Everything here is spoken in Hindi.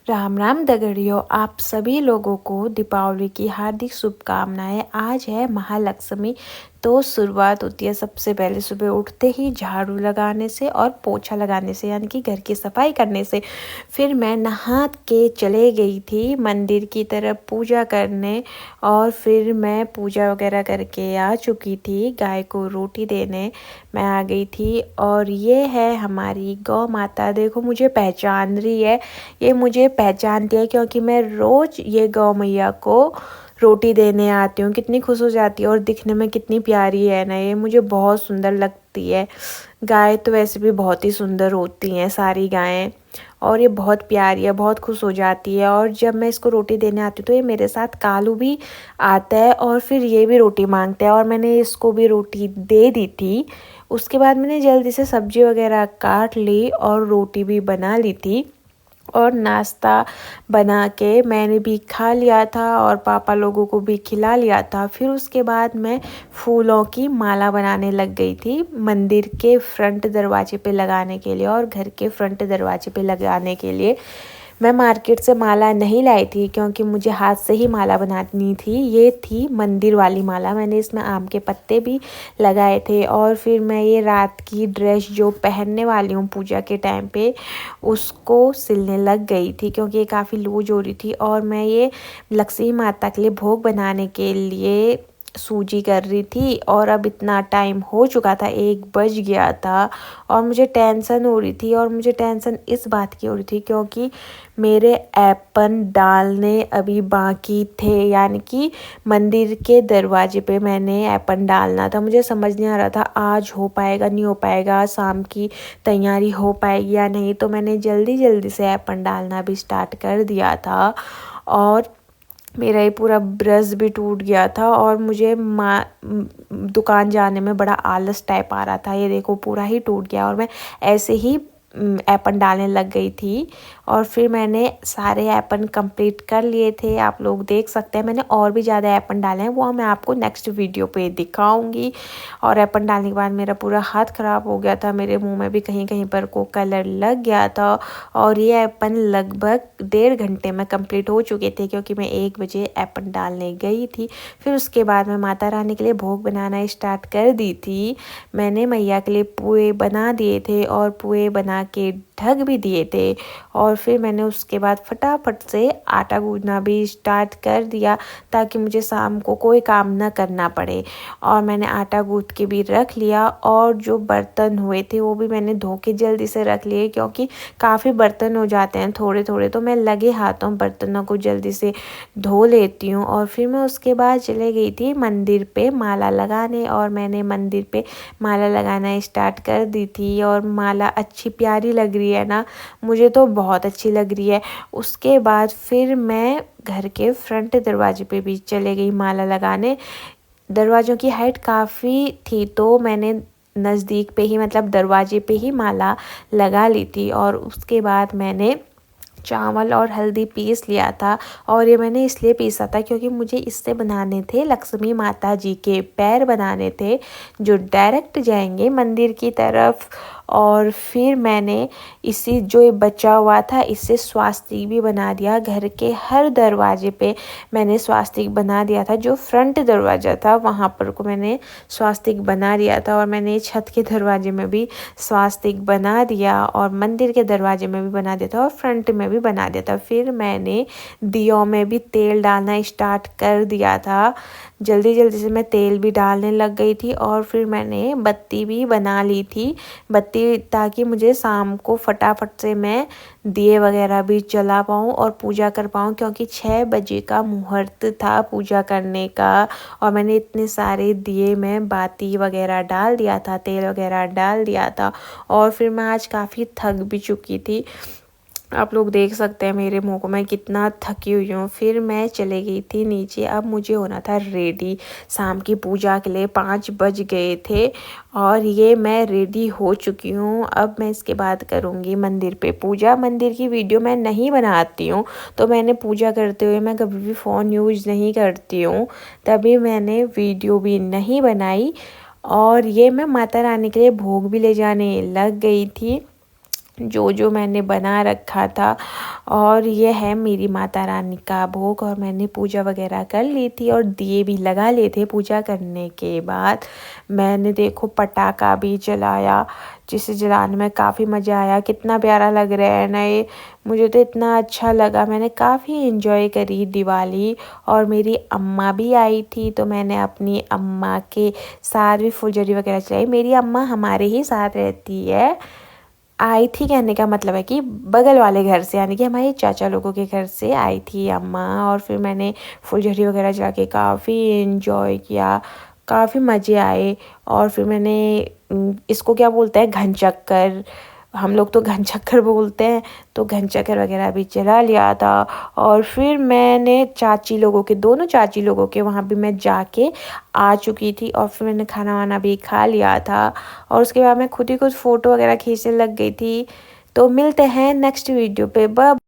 राम राम दगड़ियों, आप सभी लोगों को दीपावली की हार्दिक शुभकामनाएं। आज है महालक्ष्मी, तो शुरुआत होती है सबसे पहले सुबह उठते ही झाड़ू लगाने से और पोछा लगाने से, यानी कि घर की सफाई करने से। फिर मैं नहा के चले गई थी मंदिर की तरफ पूजा करने, और फिर मैं पूजा वगैरह करके आ चुकी थी। गाय को रोटी देने मैं आ गई थी। और ये है हमारी गौ माता, देखो मुझे पहचान रही है, ये मुझे पहचानती है क्योंकि मैं रोज़ ये गौ मैया को रोटी देने आती हूँ। कितनी खुश हो जाती है, और दिखने में कितनी प्यारी है ना, ये मुझे बहुत सुंदर लगती है। गाय तो वैसे भी बहुत ही सुंदर होती हैं सारी गायें, और ये बहुत प्यारी है, बहुत खुश हो जाती है। और जब मैं इसको रोटी देने आती हूँ तो ये मेरे साथ कालू भी आता है, और फिर ये भी रोटी मांगता है, और मैंने इसको भी रोटी दे दी थी। उसके बाद मैंने जल्दी से सब्जी वगैरह काट ली और रोटी भी बना ली थी, और नाश्ता बना के मैंने भी खा लिया था और पापा लोगों को भी खिला लिया था। फिर उसके बाद मैं फूलों की माला बनाने लग गई थी मंदिर के फ्रंट दरवाजे पे लगाने के लिए और घर के फ्रंट दरवाजे पे लगाने के लिए। मैं मार्केट से माला नहीं लाई थी क्योंकि मुझे हाथ से ही माला बनानी थी। ये थी मंदिर वाली माला, मैंने इसमें आम के पत्ते भी लगाए थे। और फिर मैं ये रात की ड्रेस जो पहनने वाली हूँ पूजा के टाइम पे, उसको सिलने लग गई थी क्योंकि ये काफ़ी लूज हो रही थी। और मैं ये लक्ष्मी माता के लिए भोग बनाने के लिए सूजी कर रही थी, और अब इतना टाइम हो चुका था, 1 बज गया था, और मुझे टेंशन हो रही थी। और मुझे टेंशन इस बात की हो रही थी क्योंकि मेरे एपन डालने अभी बाकी थे, यानी कि मंदिर के दरवाजे पे मैंने एपन डालना था। मुझे समझ नहीं आ रहा था आज हो पाएगा नहीं हो पाएगा, शाम की तैयारी हो पाएगी या नहीं। तो मैंने जल्दी जल्दी से एपन डालना भी स्टार्ट कर दिया था, और मेरा ये पूरा ब्रश भी टूट गया था, और मुझे दुकान जाने में बड़ा आलस टाइप आ रहा था। ये देखो पूरा ही टूट गया, और मैं ऐसे ही एपन डालने लग गई थी। और फिर मैंने सारे एपन कंप्लीट कर लिए थे, आप लोग देख सकते हैं। मैंने और भी ज़्यादा एपन डाले हैं, वो मैं आपको नेक्स्ट वीडियो पे दिखाऊंगी। और एपन डालने के बाद मेरा पूरा हाथ ख़राब हो गया था, मेरे मुंह में भी कहीं कहीं पर को कलर लग गया था। और ये एपन लगभग 1.5 घंटे में कंप्लीट हो चुके थे क्योंकि मैं 1 बजे एपन डालने गई थी। फिर उसके बाद मैं माता रानी के लिए भोग बनाना स्टार्ट कर दी थी। मैंने मैया के लिए पुए बना दिए थे और पुए बना के ढक भी दिए थे। और फिर मैंने उसके बाद फटाफट से आटा गूंदना भी स्टार्ट कर दिया ताकि मुझे शाम को कोई काम ना करना पड़े। और मैंने आटा गूंद के भी रख लिया, और जो बर्तन हुए थे वो भी मैंने धो के जल्दी से रख लिए क्योंकि काफ़ी बर्तन हो जाते हैं थोड़े थोड़े, तो मैं लगे हाथों बर्तनों को जल्दी से धो लेती हूँ। और फिर मैं उसके बाद चले गई थी मंदिर पे माला लगाने, और मैंने मंदिर पे माला लगाना स्टार्ट कर दी थी। और माला अच्छी प्यारी लग रही है ना, मुझे तो बहुत अच्छी लग रही है। उसके बाद फिर मैं घर के फ्रंट दरवाजे पे भी चले गई माला लगाने। दरवाज़ों की हाइट काफ़ी थी तो मैंने नज़दीक पे ही, मतलब दरवाजे पे ही माला लगा ली थी। और उसके बाद मैंने चावल और हल्दी पीस लिया था, और ये मैंने इसलिए पीसा था क्योंकि मुझे इससे बनाने थे लक्ष्मी माता जी के पैर बनाने थे जो डायरेक्ट जाएंगे मंदिर की तरफ। और फिर मैंने इसी जो ये बचा हुआ था इससे स्वास्तिक भी बना दिया। घर के हर दरवाजे पे मैंने स्वास्तिक बना दिया था, जो फ्रंट दरवाज़ा था वहाँ पर को मैंने स्वास्तिक बना दिया था। और मैंने छत के दरवाजे में भी स्वास्तिक बना दिया, और मंदिर के दरवाजे में भी बना दिया था, और फ्रंट में भी बना दिया था। फिर मैंने दियों में भी तेल डालना स्टार्ट कर दिया था, जल्दी जल्दी से मैं तेल भी डालने लग गई थी। और फिर मैंने बत्ती भी बना ली थी, बत्ती, ताकि मुझे शाम को फटाफट से मैं दिए वगैरह भी जला पाऊँ और पूजा कर पाऊँ क्योंकि 6 बजे का मुहूर्त था पूजा करने का। और मैंने इतने सारे दिए में बाती वगैरह डाल दिया था, तेल वगैरह डाल दिया था। और फिर मैं आज काफ़ी थक भी चुकी थी, आप लोग देख सकते हैं मेरे मुंह को, मैं कितना थकी हुई हूँ। फिर मैं चले गई थी नीचे, अब मुझे होना था रेडी शाम की पूजा के लिए। 5 बज गए थे और ये मैं रेडी हो चुकी हूँ। अब मैं इसके बाद करूँगी मंदिर पे पूजा। मंदिर की वीडियो मैं नहीं बनाती हूँ, तो मैंने पूजा करते हुए मैं कभी भी फ़ोन यूज़ नहीं करती हूँ, तभी मैंने वीडियो भी नहीं बनाई। और ये मैं माता रानी के लिए भोग भी ले जाने लग गई थी। जो जो मैंने बना रखा था। और ये है मेरी माता रानी का भोग और मैंने पूजा वगैरह कर ली थी और दिए भी लगा लिए थे। पूजा करने के बाद मैंने देखो पटाखा भी जलाया, जिसे जलाने में काफ़ी मज़ा आया। कितना प्यारा लग रहा है ना ये, मुझे तो इतना अच्छा लगा। मैंने काफ़ी इन्जॉय करी दिवाली। और मेरी अम्मा भी आई थी तो मैंने अपनी अम्मा के साथ भी फुलझड़ी वगैरह चलाई। मेरी अम्मा हमारे ही साथ रहती है। आई थी कहने का मतलब है कि बगल वाले घर से, यानी कि हमारे चाचा लोगों के घर से आई थी अम्मा। और फिर मैंने फुलझड़ी वगैरह जला के काफ़ी इन्जॉय किया, काफ़ी मज़े आए। और फिर मैंने इसको क्या बोलते हैं, घन चक्कर, हम लोग तो घन चक्कर बोलते हैं, तो घन चक्कर वगैरह भी चला लिया था। और फिर मैंने चाची लोगों के, दोनों चाची लोगों के वहाँ भी मैं जाके आ चुकी थी। और फिर मैंने खाना वाना भी खा लिया था और उसके बाद मैं खुद ही कुछ फ़ोटो वगैरह खींचने लग गई थी। तो मिलते हैं नेक्स्ट वीडियो पे। बाय।